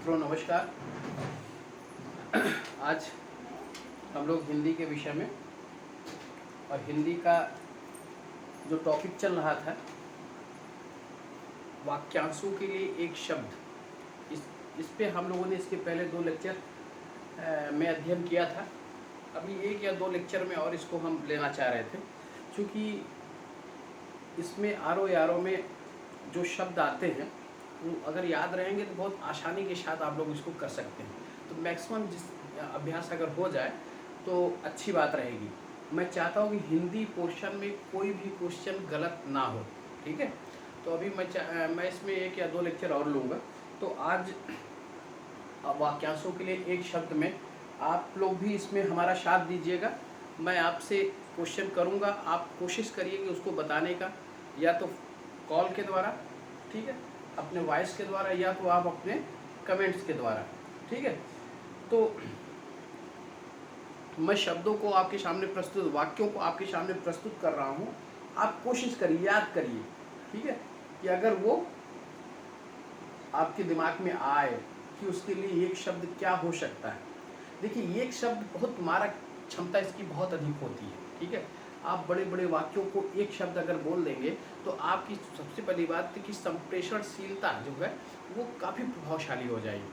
मित्रों नमस्कार। आज हम लोग हिंदी के विषय में और हिंदी का जो टॉपिक चल रहा था वाक्यांशों के लिए एक शब्द, इस पे हम लोगों ने इसके पहले 2 लेक्चर में अध्ययन किया था। अभी 1 या 2 लेक्चर में और इसको हम लेना चाह रहे थे, क्योंकि इसमें आरो यारों में जो शब्द आते हैं वो अगर याद रहेंगे तो बहुत आसानी के साथ आप लोग इसको कर सकते हैं। तो मैक्सिमम जिस अभ्यास अगर हो जाए तो अच्छी बात रहेगी। मैं चाहता हूँ कि हिंदी पोर्शन में कोई भी क्वेश्चन गलत ना हो, ठीक है। तो अभी मैं इसमें 1 या 2 लेक्चर और लूँगा। तो आज वाक्यांशों के लिए एक शब्द में आप लोग भी इसमें हमारा साथ दीजिएगा। मैं आपसे क्वेश्चन करूँगा, आप कोशिश करिए कि उसको बताने का, या तो कॉल के द्वारा, ठीक है, अपने वॉइस के द्वारा, या तो आप अपने कमेंट्स के द्वारा, ठीक है। तो मैं शब्दों को आपके सामने प्रस्तुत, वाक्यों को आपके सामने प्रस्तुत कर रहा हूँ। आप कोशिश करिए, याद करिए, ठीक है, कि अगर वो आपके दिमाग में आए कि उसके लिए एक शब्द क्या हो सकता है। देखिए, एक शब्द बहुत मारक क्षमता इसकी बहुत अधिक होती है, ठीक है। आप बड़े बड़े वाक्यों को एक शब्द अगर बोल देंगे तो आपकी सबसे पहली बात कि संप्रेषणशीलता जो है वो काफ़ी प्रभावशाली हो जाएगी,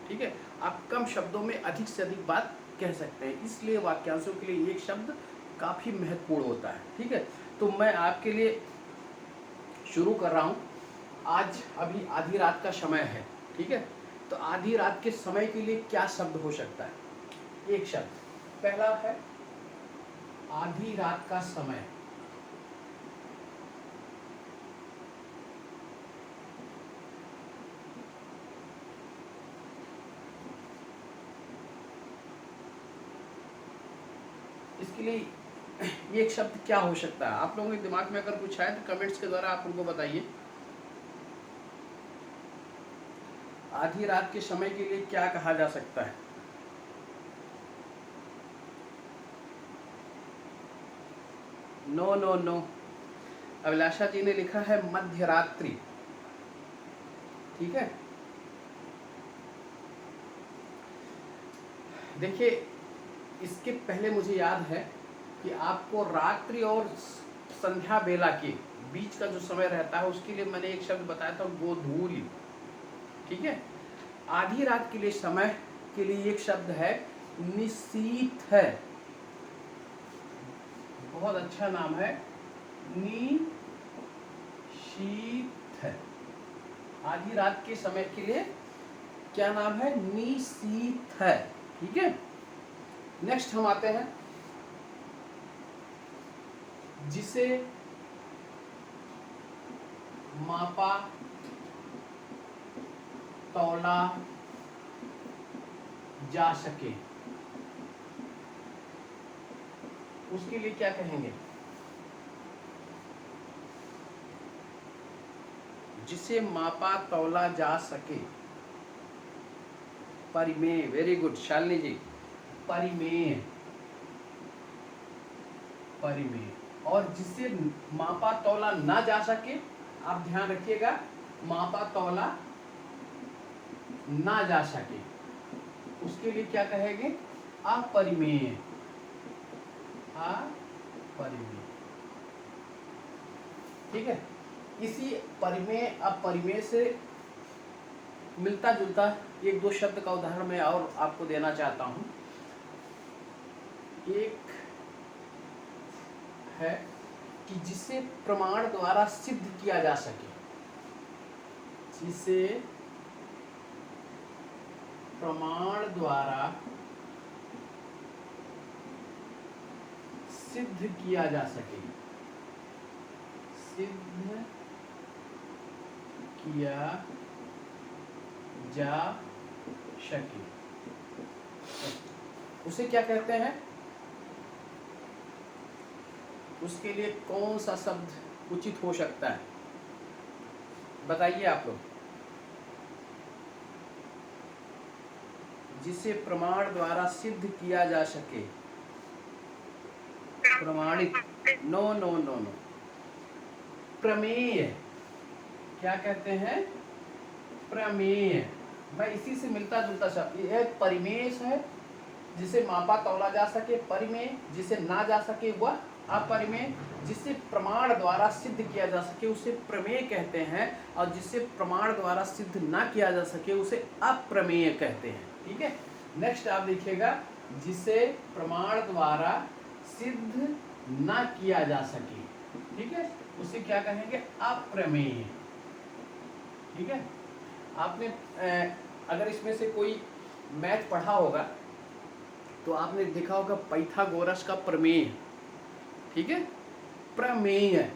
ठीक है। आप कम शब्दों में अधिक से अधिक बात कह सकते हैं, इसलिए वाक्यांशों के लिए एक शब्द काफ़ी महत्वपूर्ण होता है, ठीक है। तो मैं आपके लिए शुरू कर रहा हूँ। आज अभी आधी रात का समय है, ठीक है। तो आधी रात के समय के लिए क्या शब्द हो सकता है? एक शब्द पहला है आधी रात का समय। इसके लिए एक शब्द क्या हो सकता है? आप लोगों के दिमाग में अगर कुछ आए तो कमेंट्स के द्वारा आप उनको बताइए। आधी रात के समय के लिए क्या कहा जा सकता है? नो नो नो, अभिलाषा जी ने लिखा है मध्य रात्रि, ठीक है। देखिए, इसके पहले मुझे याद है कि आपको रात्रि और संध्या बेला के बीच का जो समय रहता है उसके लिए मैंने एक शब्द बताया था, गोधूली, ठीक है। आधी रात के लिए समय के लिए एक शब्द है निशीथ है, बहुत अच्छा नाम है, निशीथ। आधी रात के समय के लिए क्या नाम है? निशीथ है, ठीक है। नेक्स्ट हम आते हैं जिसे मापा तौला जा सके, उसके लिए क्या कहेंगे? जिसे मापा तौला जा सके, परिमेय। वेरी गुड शालिनी जी, परिमेय, परिमेय। और जिसे मापा तौला ना जा सके, आप ध्यान रखिएगा, मापा तौला ना जा सके उसके लिए क्या कहेंगे? अपरिमेय, अपरिमेय, ठीक है। इसी परिमेय अपरिमेय से मिलता जुलता 1-2 शब्द का उदाहरण मैं और आपको देना चाहता हूं। एक है कि जिसे प्रमाण द्वारा सिद्ध किया जा सके, जिसे प्रमाण द्वारा सिद्ध किया जा सके, सिद्ध किया जा सके, उसे क्या कहते हैं? उसके लिए कौन सा शब्द उचित हो सकता है? बताइए आप लोग। जिसे प्रमाण द्वारा सिद्ध किया जा सके, प्रमाणित, नो नो नो नो, प्रमेय। क्या कहते हैं? प्रमेय, मैं इसी से मिलता जुलता शब्द, ये एक परिमेय है जिसे मापा तौला जा सके, परिमेय जिसे ना जा सके वह अपरिमेय, जिसे प्रमाण द्वारा सिद्ध किया जा सके उसे प्रमेय कहते हैं, और जिसे प्रमाण द्वारा सिद्ध ना किया जा सके उसे अप्रमेय कहते हैं। ठीक है, नेक्स्ट आप देखिएगा, जिसे प्रमाण द्वारा सिद्ध ना किया जा सके, ठीक है, उसे क्या कहेंगे, अप्रमेय। ठीक है, आपने अगर इसमें से कोई मैथ पढ़ा होगा तो आपने देखा होगा पाइथागोरस का प्रमेय, ठीक है, प्रमेय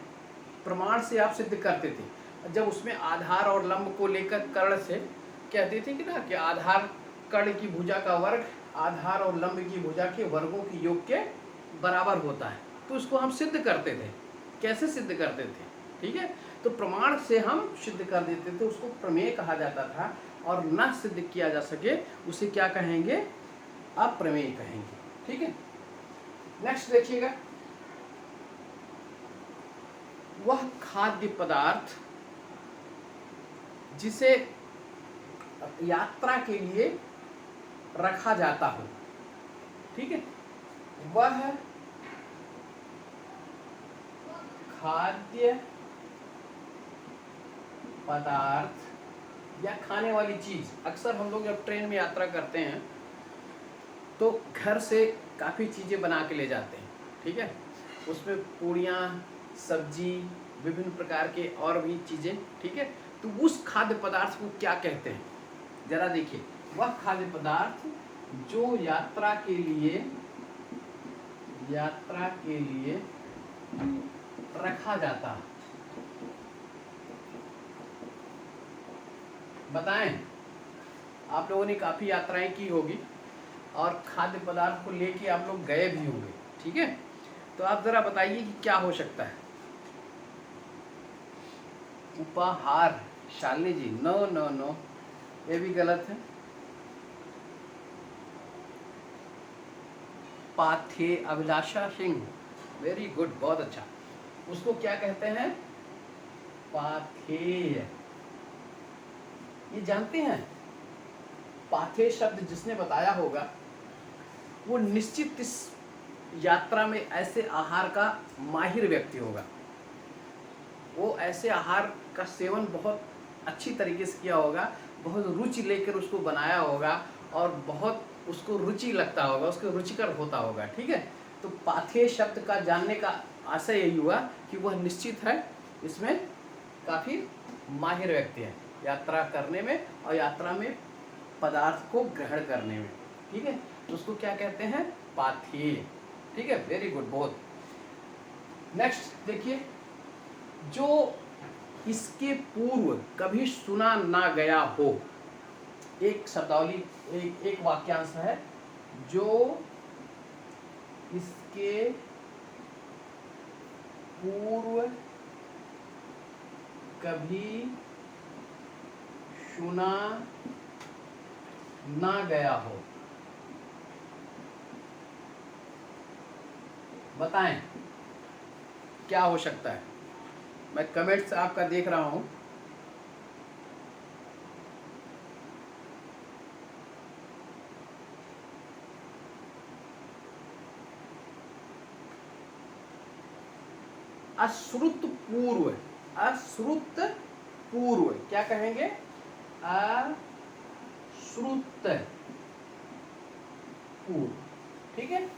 प्रमाण से आप सिद्ध करते थे, जब उसमें आधार और लंब को लेकर कर्ण से कहते थे कि ना कि आधार कर्ण की भुजा का वर्ग आधार और लंब की भुजा के वर्गों के योग के बराबर होता है, तो उसको हम सिद्ध करते थे। कैसे सिद्ध करते थे, ठीक है, तो प्रमाण से हम सिद्ध कर देते थे, उसको प्रमेय कहा जाता था, और न सिद्ध किया जा सके उसे क्या कहेंगे, अप्रमेय कहेंगे। ठीक है, नेक्स्ट देखिएगा, वह खाद्य पदार्थ जिसे यात्रा के लिए रखा जाता हो, ठीक है, वह खाद्य पदार्थ या खाने वाली चीज। अक्सर हम लोग जब ट्रेन में यात्रा करते हैं तो घर से काफ़ी चीज़ें बना के ले जाते हैं, ठीक है, उसमें पूड़ियाँ, सब्जी, विभिन्न प्रकार के और भी चीज़ें, ठीक है, तो उस खाद्य पदार्थ को क्या कहते हैं, जरा देखिए, वह खाद्य पदार्थ जो यात्रा के लिए रखा जाता है। बताएं, आप लोगों ने काफ़ी यात्राएं की होगी और खाद्य पदार्थ को लेके आप लोग गए भी होंगे, ठीक है, तो आप ज़रा बताइए कि क्या हो सकता है। उपहार, शालिनी जी, नो नो नो, ये भी गलत है। पाथे, अभिलाषा सिंह, वेरी गुड, बहुत अच्छा। उसको क्या कहते हैं, पाथेय। ये जानते हैं, पाथेय शब्द जिसने बताया होगा वो निश्चित इस यात्रा में ऐसे आहार का माहिर व्यक्ति होगा, वो ऐसे आहार का सेवन बहुत अच्छी तरीके से किया होगा, बहुत रुचि लेकर उसको बनाया होगा और बहुत उसको रुचि लगता होगा, उसको रुचिकर होता होगा। ठीक है, तो पाथेय शब्द का जानने का आशय यही हुआ कि वह निश्चित है इसमें काफ़ी माहिर व्यक्ति है यात्रा करने में और यात्रा में पदार्थ को ग्रहण करने में। ठीक है, तो उसको क्या कहते हैं, पाथेय। ठीक है, वेरी गुड, बहुत। नेक्स्ट देखिए, जो इसके पूर्व कभी सुना ना गया हो, एक शब्दावली, एक वाक्यांश है, जो इसके पूर्व कभी सुना ना गया हो, बताएं क्या हो सकता है। मैं कमेंट्स आपका देख रहा हूं। अश्रुत पूर्व, अश्रुत पूर्व क्या कहेंगे, अश्रुत पूर्व। ठीक है,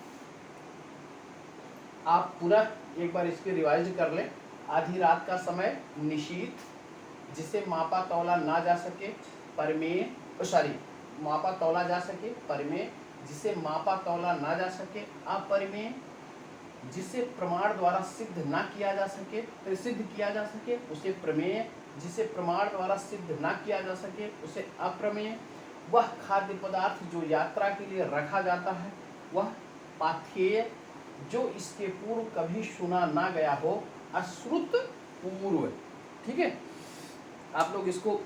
आप पूरा एक बार इसके रिवाइज कर लें। आधी रात का समय, निशीथ, जिसे मापा तौला ना जा सके, परिमेय, सॉरी, मापा तौला जा सके, परिमेय, जिसे मापा तौला ना जा सके, अपरिमेय, जिसे प्रमाण द्वारा सिद्ध ना किया जा सके, सिद्ध किया जा सके उसे प्रमेय, जिसे प्रमाण द्वारा सिद्ध ना किया जा सके उसे अप्रमेय। वह खाद्य पदार्थ जो यात्रा के लिए रखा जाता है वह पाथेय, जो इसके पूर्व कभी सुना ना गया हो, अश्रुत पूर्व। ठीक है, आप लोग इसको,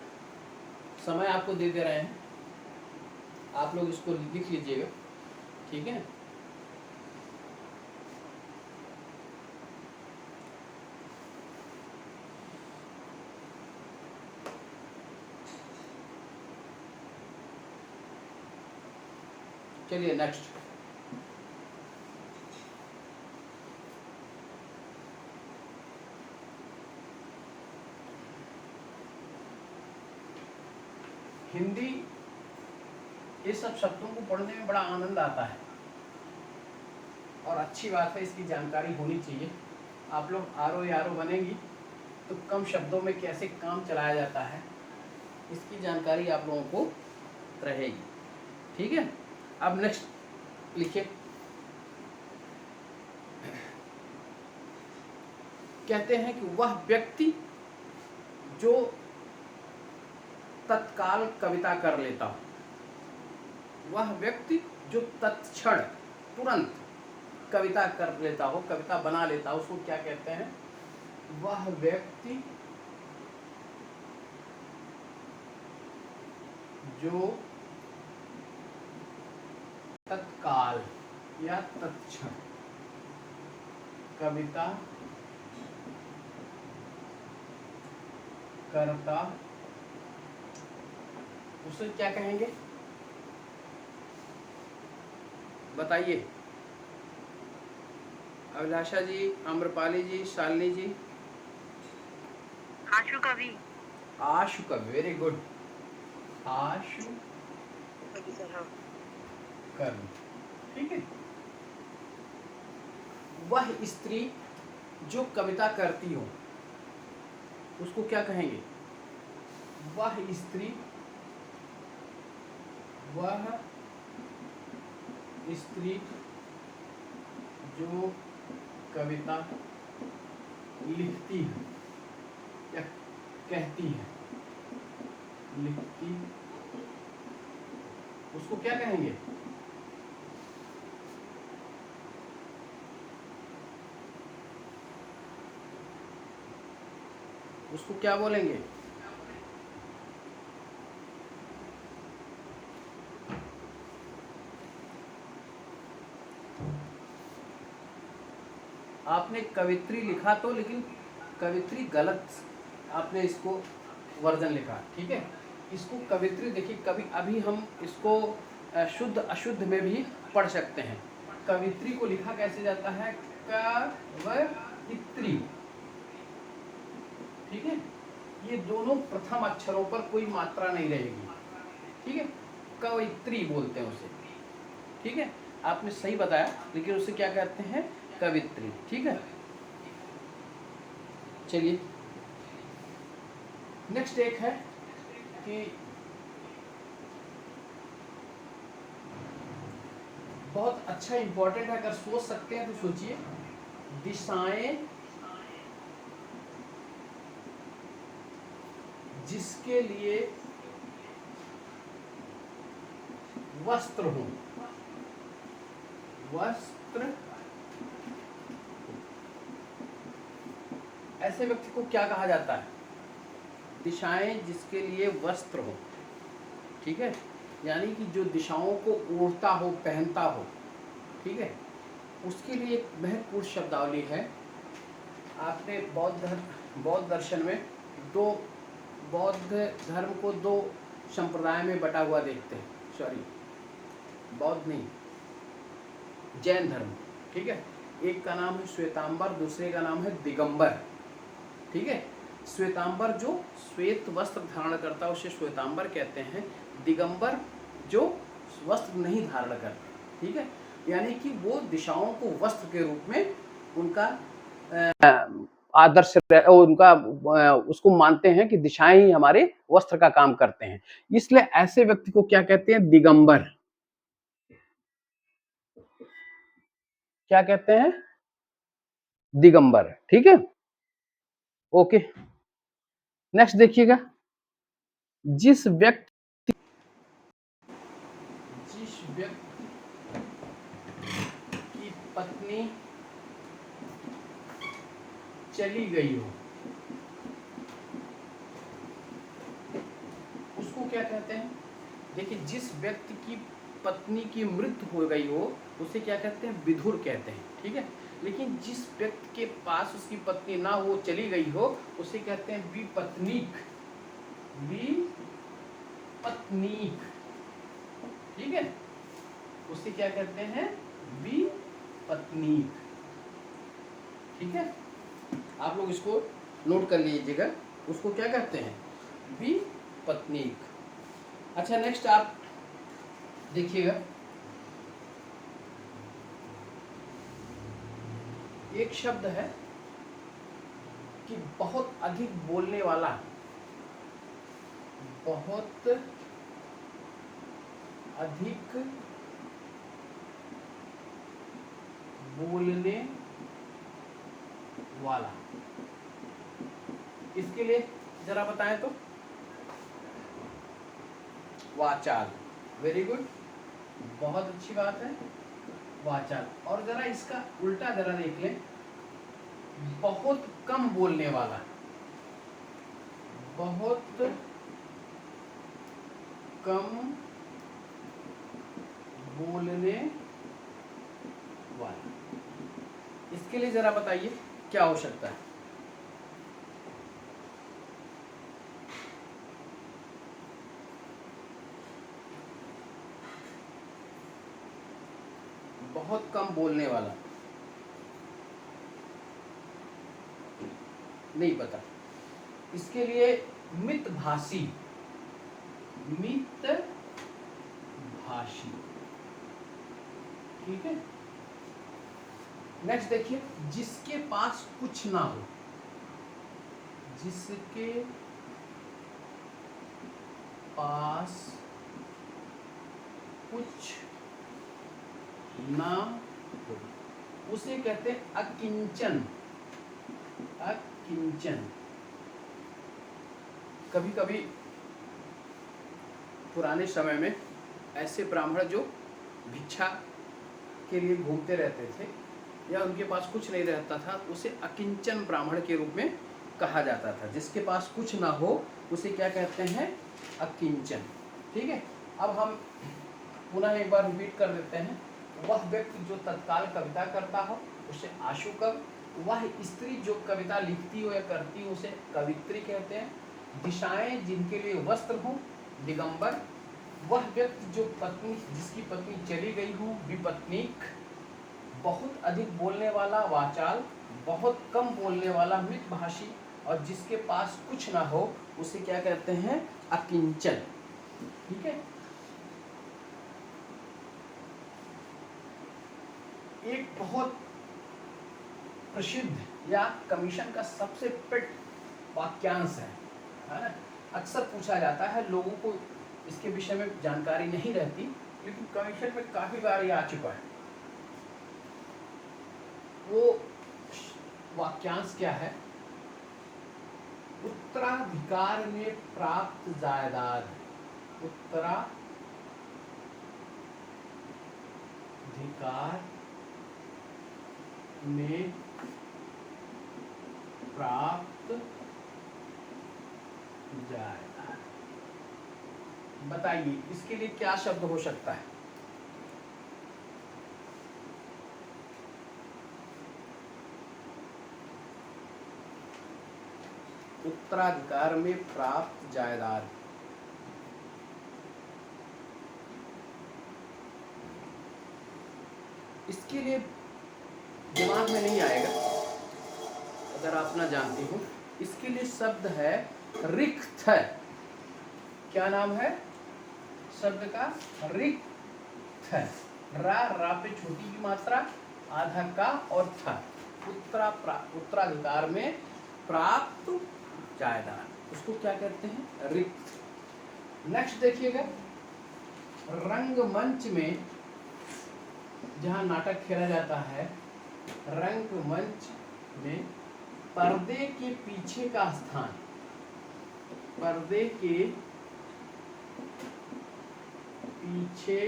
समय आपको दे रहे हैं, आप लोग इसको लिख लीजिएगा। ठीक है, चलिए नेक्स्ट। हिंदी, ये सब शब्दों को पढ़ने में बड़ा आनंद आता है और अच्छी बात है, इसकी जानकारी होनी चाहिए। आप लोग आरओ यारो बनेंगी तो कम शब्दों में कैसे काम चलाया जाता है इसकी जानकारी आप लोगों को रहेगी। ठीक है, अब नेक्स्ट लिखिए। कहते हैं कि वह व्यक्ति जो तत्काल कविता कर लेता हो, वह व्यक्ति जो तत्क्षण तुरंत कविता कर लेता हो, कविता बना लेता हो, उसको क्या कहते हैं? वह व्यक्ति जो तत्काल या तत्क्षण कविता करता, उसे क्या कहेंगे? बताइए। अभिलाषा जी, आम्रपाली जी, शालिनी जी। आशु कवि। आशु कवि, वेरी गुड। आशु कवि, ठीक है। वह स्त्री जो कविता करती हो उसको क्या कहेंगे? वह स्त्री, वह स्त्री जो कविता लिखती है या कहती है, लिखती, उसको क्या कहेंगे? उसको क्या बोलेंगे? आपने कवित्री लिखा तो, लेकिन कवित्री गलत आपने इसको वर्जन लिखा, ठीक है। इसको कवित्री देखिए, कभी अभी हम इसको शुद्ध अशुद्ध में भी पढ़ सकते हैं। कवित्री को लिखा कैसे जाता है? कवित्री, ठीक है। ये दोनों प्रथम अक्षरों पर कोई मात्रा नहीं रहेगी, ठीक है। कवित्री बोलते हैं उसे, ठीक है। आपने सही बताया, लेकिन उसे क्या कहते हैं? कवित्री, ठीक है। चलिए नेक्स्ट एक है कि बहुत अच्छा इंपॉर्टेंट है, अगर सोच सकते हैं तो सोचिए। दिशाएं जिसके लिए वस्त्र हो, वस्त्र, ऐसे व्यक्ति को क्या कहा जाता है? दिशाएं जिसके लिए वस्त्र हो, ठीक है। यानी कि जो दिशाओं को ओढ़ता हो, पहनता हो, ठीक है, उसके लिए एक महत्वपूर्ण शब्दावली है। आपने बौद्ध दर्शन में दो, बौद्ध धर्म को दो संप्रदाय में बटा हुआ देखते हैं, सॉरी बौद्ध नहीं, जैन धर्म, ठीक है। एक का नाम है श्वेतांबर, दूसरे का नाम है दिगंबर, ठीक है। श्वेतांबर जो श्वेत वस्त्र धारण करता है उसे श्वेतांबर कहते हैं। दिगंबर जो वस्त्र नहीं धारण करते, ठीक है। यानी कि वो दिशाओं को वस्त्र के रूप में उनका आदर्श, उनका उसको मानते हैं कि दिशाएं ही हमारे वस्त्र का काम करते हैं। इसलिए ऐसे व्यक्ति को क्या कहते हैं? दिगंबर। क्या कहते हैं? दिगंबर, ठीक है। ओके, नेक्स्ट देखिएगा। जिस व्यक्ति की पत्नी चली गई हो उसको क्या कहते हैं? देखिए, जिस व्यक्ति की पत्नी की मृत्यु हो गई हो उसे क्या कहते हैं? विधुर कहते हैं, ठीक है। लेकिन जिस व्यक्ति के पास उसकी पत्नी ना हो, चली गई हो, उसे कहते हैं विपत्नीक, विपत्नीक, ठीक है। उसे क्या कहते हैं? विपत्नीक। ठीक है, आप लोग इसको नोट कर लीजिएगा, उसको क्या कहते हैं? विपत्नीक। अच्छा, नेक्स्ट आप देखिएगा, एक शब्द है कि बहुत अधिक बोलने वाला, बहुत अधिक बोलने वाला। इसके लिए जरा बताएं तो। वाचाल। वेरी गुड, बहुत अच्छी बात है, वाचाल। और जरा इसका उल्टा जरा देख लें, बहुत कम बोलने वाला, बहुत कम बोलने वाला। इसके लिए जरा बताइए क्या हो सकता है? बहुत कम बोलने वाला, नहीं पता। इसके लिए मितभाषी, मितभाषी। ठीक है, नेक्स्ट देखिए, जिसके पास कुछ ना हो, जिसके पास कुछ ना हो उसे कहते हैं अकिंचन। अकिंचन। कभी कभी पुराने समय में ऐसे ब्राह्मण जो भिक्षा के लिए घूमते रहते थे या उनके पास कुछ नहीं रहता था, उसे अकिंचन ब्राह्मण के रूप में कहा जाता था। जिसके पास कुछ ना हो उसे क्या कहते हैं? अकिंचन। ठीक है, अब हम पुनः एक बार रिपीट कर देते हैं। वह व्यक्ति जो तत्काल कविता करता हो उसे आशु कवि। वह स्त्री जो कविता लिखती हो या करती हो उसे कवित्री कहते हैं। दिशाएं जिनके लिए वस्त्र हो, दिगंबर। वह व्यक्ति जो पत्नी, जिसकी पत्नी चली गई हो, विपत्नीक। बहुत अधिक बोलने वाला, वाचाल। बहुत कम बोलने वाला, मितभाषी। और जिसके पास कुछ ना हो उसे क्या कहते हैं? अकिंचन। ठीक है, एक बहुत प्रसिद्ध या कमीशन का सबसे पेट वाक्यांश है ना? अक्सर पूछा जाता है, लोगों को इसके विषय में जानकारी नहीं रहती, लेकिन कमीशन में काफी बार ये आ चुका है। वो वाक्यांश क्या है? उत्तराधिकार में प्राप्त जायदाद, उत्तराधिकार में प्राप्त जायदाद। बताइए इसके लिए क्या शब्द हो सकता है? उत्तराधिकार में प्राप्त जायदाद। इसके लिए दिमाग में नहीं आएगा अगर आप ना जानती हो। इसके लिए शब्द है रिक्त। क्या नाम है शब्द का? रिक्त। रा पे छोटी की मात्रा, आधा का और था। उत्तराधिकार में प्राप्त जायदाद, उसको क्या कहते हैं? रिक्त। नेक्स्ट देखिएगा, रंगमंच में जहाँ नाटक खेला जाता है, रंगमंच में पर्दे के पीछे का स्थान, पर्दे के पीछे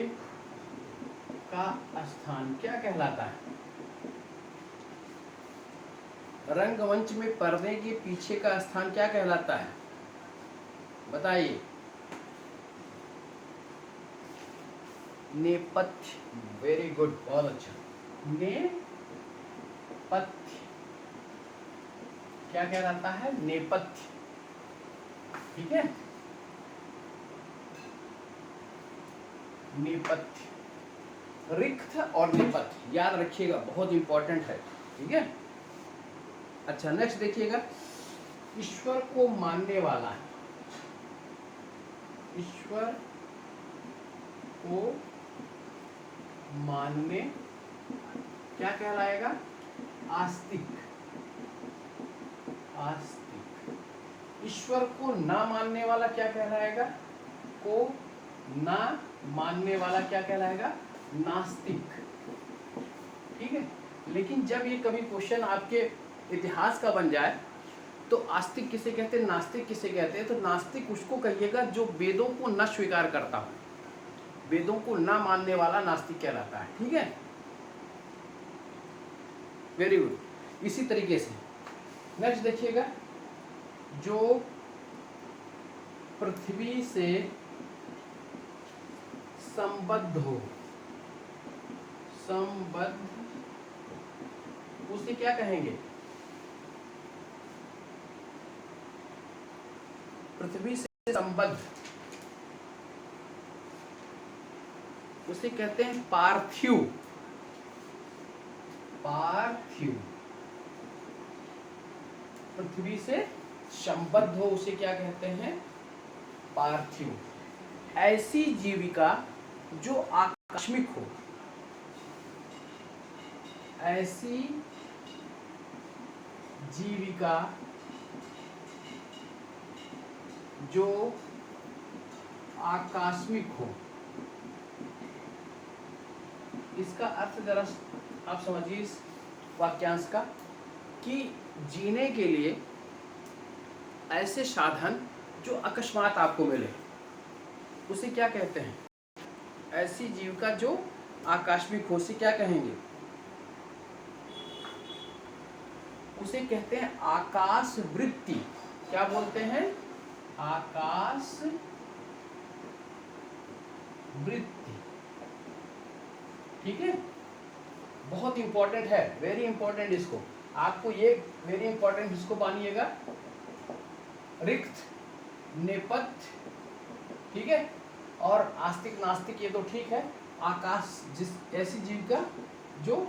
का स्थान क्या कहलाता है? रंगमंच में पर्दे के पीछे का स्थान क्या कहलाता है? बताइए। नेपथ्य। वेरी गुड, बहुत अच्छा। नेपथ्य क्या कहलाता है? नेपथ्य। ठीक है, नेपथ्य। रिक्त और नेपथ्य याद रखिएगा, बहुत इंपॉर्टेंट है, ठीक है। अच्छा, नेक्स्ट देखिएगा, ईश्वर को मानने वाला, ईश्वर को मानने क्या कहलाएगा? आस्तिक। आस्तिक। ईश्वर को ना मानने वाला क्या कहलाएगा? को ना मानने वाला क्या कहलाएगा? नास्तिक, ठीक है। लेकिन जब ये कभी क्वेश्चन आपके इतिहास का बन जाए तो आस्तिक किसे कहते हैं, नास्तिक किसे कहते हैं, तो नास्तिक उसको कहिएगा जो वेदों को न स्वीकार करता हो, वेदों को ना मानने वाला नास्तिक कहलाता है, ठीक है। Very good. इसी तरीके से नेक्स्ट देखिएगा, जो पृथ्वी से संबद्ध हो, संबद्ध, उसे क्या कहेंगे? पृथ्वी से संबद्ध, उसे कहते हैं पार्थिव। पार्थिव। पृथ्वी से संबद्ध हो उसे क्या कहते हैं? पार्थिव। ऐसी जीविका जो आकस्मिक हो, ऐसी जीविका जो आकस्मिक हो, इसका अर्थ जरा आप समझिए इस वाक्यांश का, कि जीने के लिए ऐसे साधन जो अकस्मात आपको मिले उसे क्या कहते हैं? ऐसी जीविका जो आकस्मिक हो उसे क्या कहेंगे? उसे कहते हैं आकाश वृत्ति। क्या बोलते हैं? आकाश वृत्ति, ठीक है। बहुत इंपॉर्टेंट है, वेरी इंपॉर्टेंट। इसको आपको ये वेरी इंपॉर्टेंट इसको मानिएगा, रिक्त, नेपथ्य, ठीक है, और आस्तिक नास्तिक ये तो ठीक है। आकाश, जिस ऐसी जीविका जो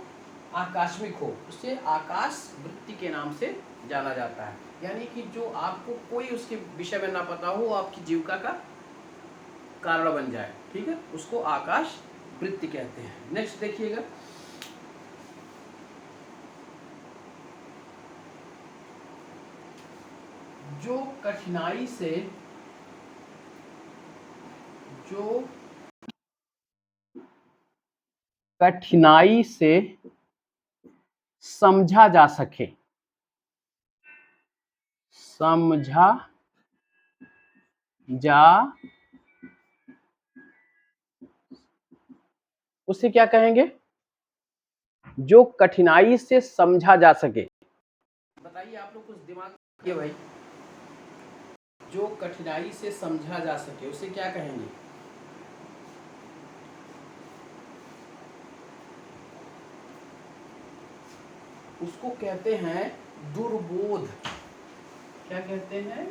आकस्मिक हो उसे आकाश वृत्ति के नाम से जाना जाता है। यानी कि जो आपको कोई उसके विषय में ना पता हो, वो आपकी जीविका का कारण बन जाए, ठीक है, उसको आकाश वृत्ति कहते हैं। नेक्स्ट देखिएगा, जो कठिनाई से, जो कठिनाई से समझा जा सके, समझा जा, उसे क्या कहेंगे? जो कठिनाई से समझा जा सके। बताइए आप लोग कुछ दिमाग ये भाई, जो कठिनाई से समझा जा सके उसे क्या कहेंगे? उसको कहते हैं दुर्बोध। क्या कहते हैं?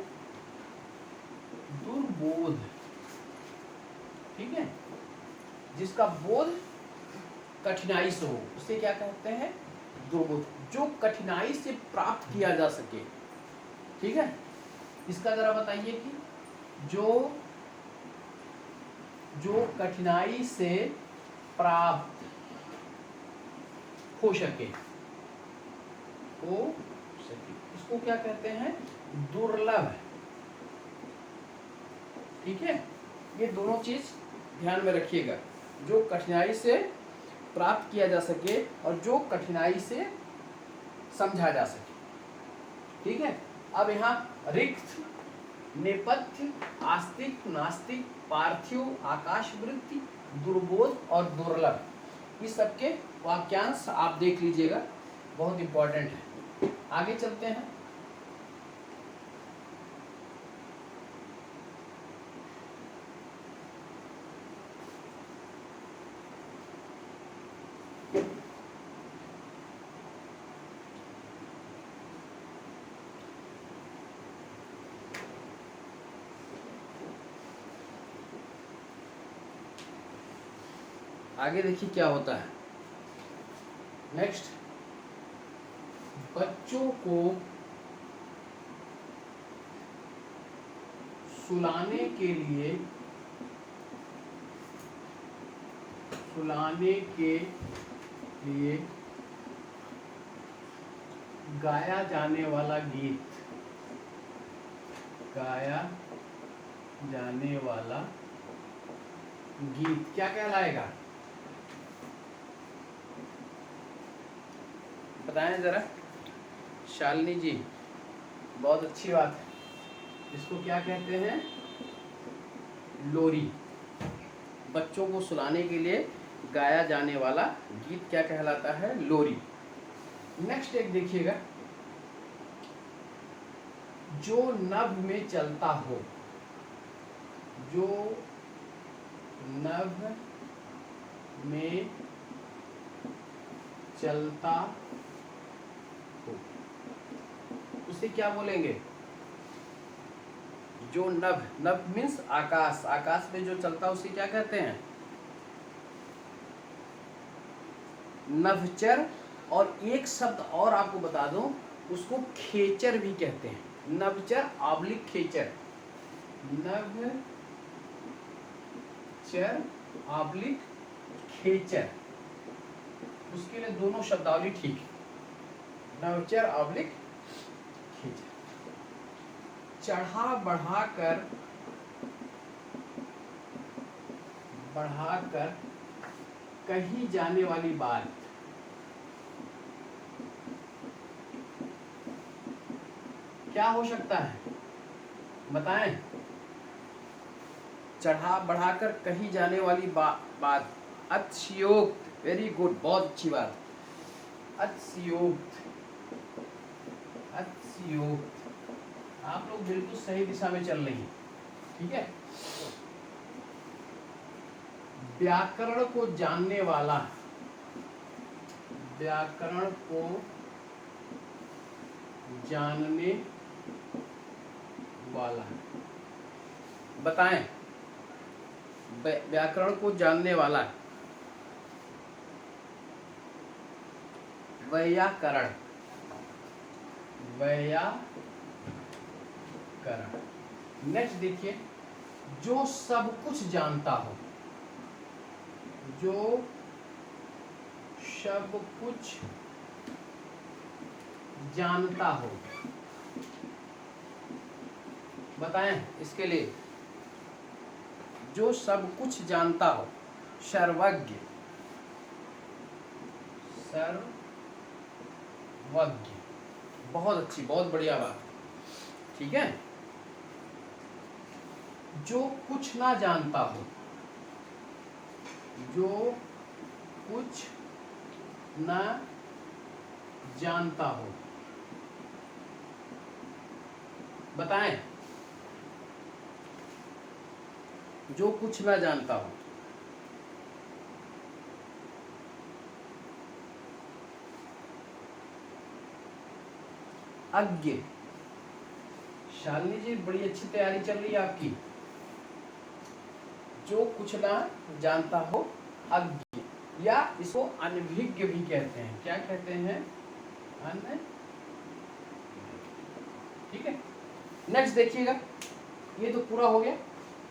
दुर्बोध, ठीक है। जिसका बोध कठिनाई से हो उसे क्या कहते हैं? दुर्बोध। जो कठिनाई से प्राप्त किया जा सके, ठीक है। इसका जरा बताइए कि जो कठिनाई से प्राप्त हो सके, इसको क्या कहते हैं? दुर्लभ, ठीक है। ये दोनों चीज ध्यान में रखिएगा, जो कठिनाई से प्राप्त किया जा सके और जो कठिनाई से समझा जा सके, ठीक है। अब यहाँ रिक्त, नेपथ्य, आस्तिक, नास्तिक, पार्थिव, आकाश वृत्ति, दुर्बोध और दुर्लभ, इस सबके वाक्यांश आप देख लीजिएगा, बहुत इंपॉर्टेंट है। आगे चलते हैं। आगे देखिए क्या होता है। नेक्स्ट, बच्चों को सुलाने के लिए गाया जाने वाला गीत क्या कहलाएगा? बताएं जरा शालिनी जी। बहुत अच्छी बात है। इसको क्या कहते हैं? लोरी। बच्चों को सुलाने के लिए गाया जाने वाला गीत क्या कहलाता है? लोरी। नेक्स्ट एक देखिएगा, जो नभ में चलता हो। जो नभ में चलता हो उसे क्या बोलेंगे? जो नभ मीन्स आकाश, आकाश में जो चलता है उसे क्या कहते हैं? नभचर। और एक शब्द और आपको बता दूं, उसको खेचर भी कहते हैं। नभचर ऑब्लिक खेचर। नभचर ऑब्लिक खेचर, उसके लिए दोनों शब्दावली ठीक है। नभचर ऑब्लिक खेचर। चढ़ा बढ़ाकर कही जाने वाली बात। क्या हो सकता है? बताएं। चढ़ा बढ़ाकर कही जाने वाली बात। अतिशयोक्त। वेरी गुड, बहुत अच्छी बात। अतिशयोक्त। आप लोग बिल्कुल सही दिशा में चल रही हैं। ठीक है। व्याकरण को जानने वाला। व्याकरण को जानने वाला। बताएं। व्याकरण को जानने वाला। वैयाकरण। नेक्स्ट देखिए, जो सब कुछ जानता हो। जो सब कुछ जानता हो। बताएं इसके लिए। जो सब कुछ जानता हो। सर्वज्ञ। बहुत अच्छी, बहुत बढ़िया बात। ठीक है। जो कुछ ना जानता हो। जो कुछ ना जानता हो। बताएं। जो कुछ ना जानता हो। अज्ञ। शालिनी जी बड़ी अच्छी तैयारी चल रही है आपकी। जो कुछ ना जानता हो, अज्ञ, या इसको अनभिज्ञ भी कहते हैं। क्या कहते हैं? अनभिज्ञ। ठीक है। नेक्स्ट देखिएगा, ये तो पूरा हो गया।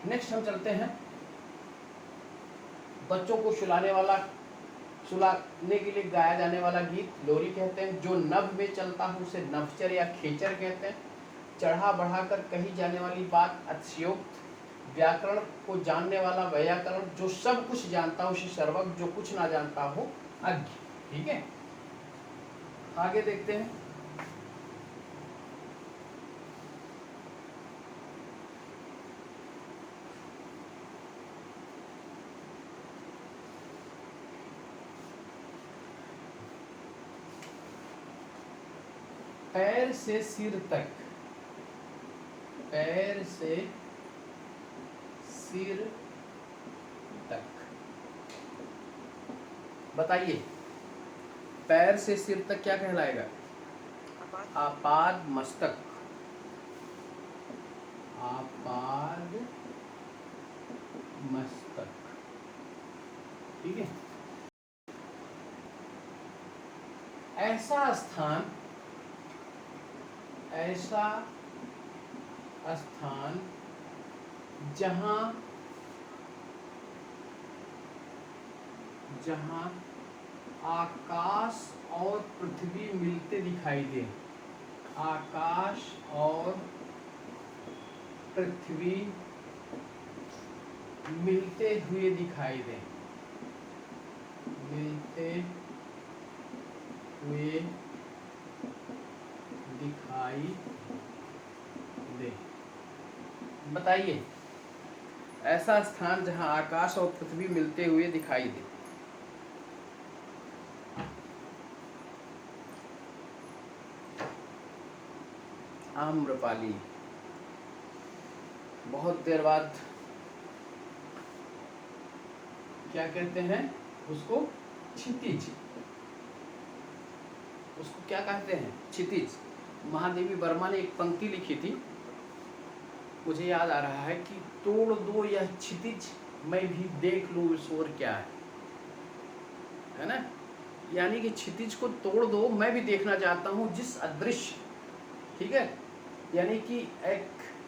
नेक्स्ट हम चलते हैं, बच्चों को सुलाने के लिए गाया जाने वाला गीत लोरी कहते हैं। जो नभ में चलता हो उसे नभचर या खेचर कहते हैं। चढ़ा बढ़ाकर कही जाने वाली बात अतिशयोक्त। व्याकरण को जानने वाला वैयाकरण। जो सब कुछ जानता हो उसे सर्वज्ञ। जो कुछ ना जानता हो अज्ञ। ठीक है। आगे देखते हैं। पैर से सिर तक। पैर से सिर तक। बताइए, पैर से सिर तक क्या कहलाएगा? आपाद मस्तक। आपाद मस्तक। ठीक है। ऐसा स्थान जहां आकाश और पृथ्वी मिलते दिखाई दे, आकाश और पृथ्वी मिलते हुए दिखाई दे, मिलते हुए दिखाई दे। बताइए, ऐसा स्थान जहां आकाश और पृथ्वी मिलते हुए दिखाई दे। आम्रपाली। बहुत देर बाद क्या कहते हैं उसको? क्षितिज। उसको क्या कहते हैं? क्षितिज। महादेवी वर्मा ने एक पंक्ति लिखी थी, मुझे याद आ रहा है कि तोड़ दो यह क्षितिज, मैं भी देख लूं ईश्वर क्या है ना। यानी कि क्षितिज को तोड़ दो, मैं भी देखना चाहता हूं जिस अदृश्य, ठीक है। यानी कि एक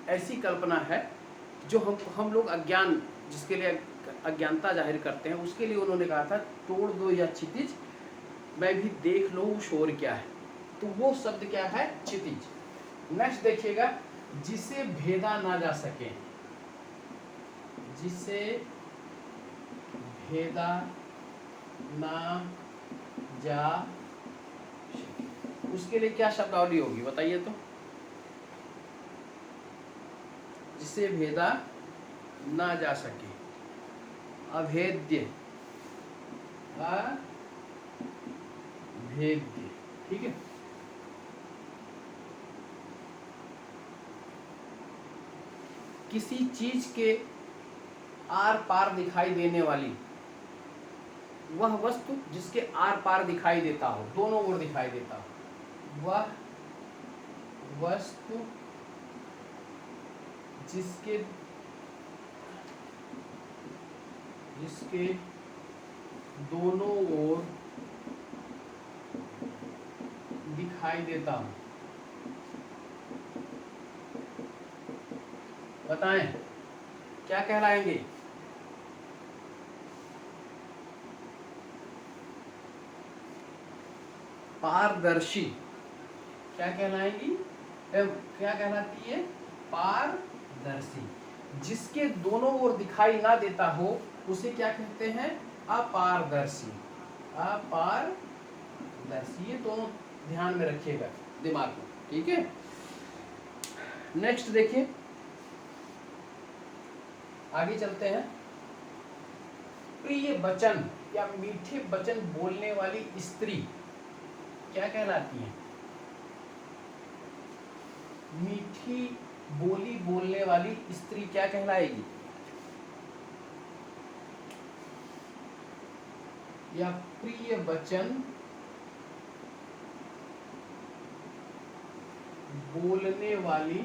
ऐसी कल्पना है जो हम लोग अज्ञान, जिसके लिए अज्ञानता जाहिर करते हैं, उसके लिए उन्होंने कहा था तोड़ दो यह क्षितिज, मैं भी देख लूं शोर क्या है। तो वो शब्द क्या है? क्षितिज। नेक्स्ट देखिएगा, जिसे भेदा ना जा सके, जिसे भेदा ना जा सके, उसके लिए क्या शब्दावली होगी बताइए तो? जिसे भेदा ना जा सके, अभेद्य, अभेद्य, ठीक है। किसी चीज के आर पार दिखाई देने वाली, वह वस्तु जिसके आर पार दिखाई देता हो, दोनों ओर दिखाई देता हो, वह वस्तु जिसके दोनों ओर दिखाई देता हूं। बताएं क्या कहलाएंगे? पारदर्शी। क्या कहलाएंगी? क्या कहलाती है? पारदर्शी। जिसके दोनों ओर दिखाई ना देता हो उसे क्या कहते हैं? अपारदर्शी। अपारदर्शी। ये दोनों ध्यान में रखिएगा दिमाग में, ठीक है। नेक्स्ट देखिए, आगे चलते हैं। प्रिय वचन या मीठे वचन बोलने वाली स्त्री क्या कहलाती है? मीठी बोली बोलने वाली स्त्री क्या कहलाएगी? या प्रिय वचन बोलने वाली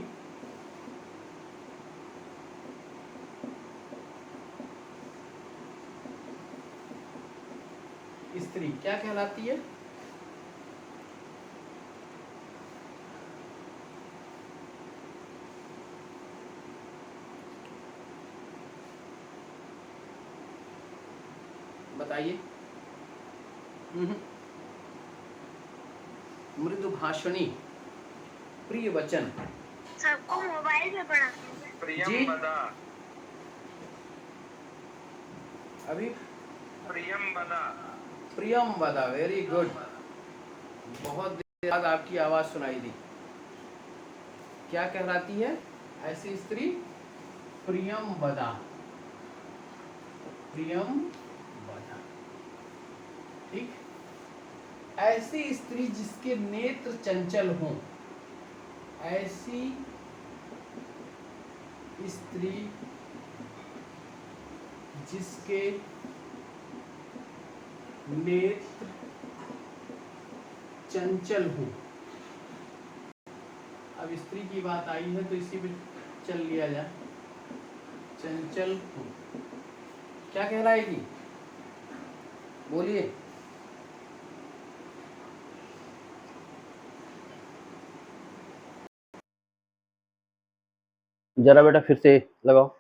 स्त्री क्या कहलाती है? बताइए। मृदुभाषणी, प्रिय वचन। सबको मोबाइल में पढ़ाते हैं जी अभी प्रियम वदा, वेरी गुड। बहुत देर बाद आपकी आवाज सुनाई दी। क्या कहलाती है ऐसी स्त्री? प्रियम वदा, प्रियम वदा, ठीक। ऐसी स्त्री जिसके नेत्र चंचल हों, ऐसी स्त्री जिसके नेत्र चंचल हो। अब स्त्री की बात आई है तो इसी में चल लिया जाए। चंचल हो क्या कहलाएगी? बोलिए। जरा बेटा फिर से लगाओ।